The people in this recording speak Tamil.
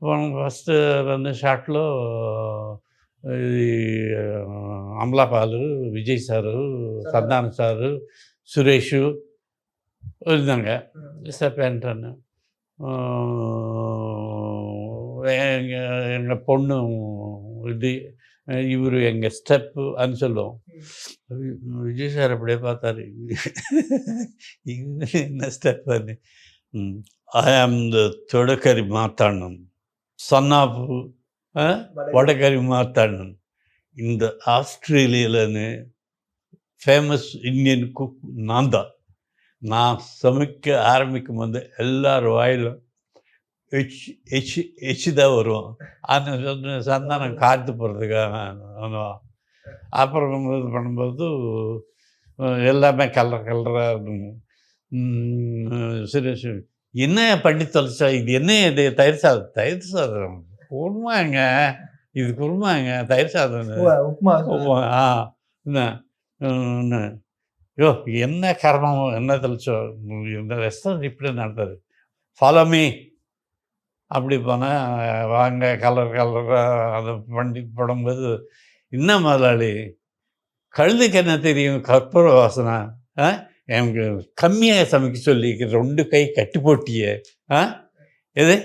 మనం ఫస్ట్ 2 షాట్‌లో ఈ అమలాపాలు, విజయ్ సారు, సంతానం సారు, సురేషు இருந்தாங்க. செப்பேன்ட்டன்னு. எங்க எங்க பொண்ணு இது இவரு எங்க ஸ்டெப்புன்னு சொல்லுவோம். விஜய் சார் அப்படியே பார்த்தாரு. இது என்ன ஸ்டெப்புன்னு. I am the Thodakkari Marthandan. Son of Vadakari Marthandan. இந்த ஆஸ்திரேலியாலன்னு ஃபேமஸ் இந்தியன் குக் நான் தான். நான் சமைக்க ஆரம்பிக்கும்போது எல்லார் வாயிலும் எச்சு தான் வரும். அந்த சந்தானம் காத்து போகிறதுக்காக பண்ணுவான். அப்புறம் இது பண்ணும்போது எல்லாமே கலர் கலராக இருக்கும். சுரேஷ் என்ன பண்ணி தொலைச்சா, இது என்ன இது தயிர் சாதம். தயிர் சாதம் குருமாங்க, இது குருமாங்க, தயிர் சாதம். உப்புமா. என்ன யோ என்ன கர்மமோ என்ன தெளிச்சோ, இந்த ரெஸ்டாரண்ட் இப்படி நடத்துது. ஃபாலோ மீ அப்படி போனால் வாங்க கலர் கலராக அதை பண்ணி போடும்போது, என்ன முதலாளி கழுதுக்கு என்ன தெரியும் கற்பூர வாசனை? எனக்கு கம்மியாக சமைக்க சொல்லி 2 கை கட்டி போட்டியே. எது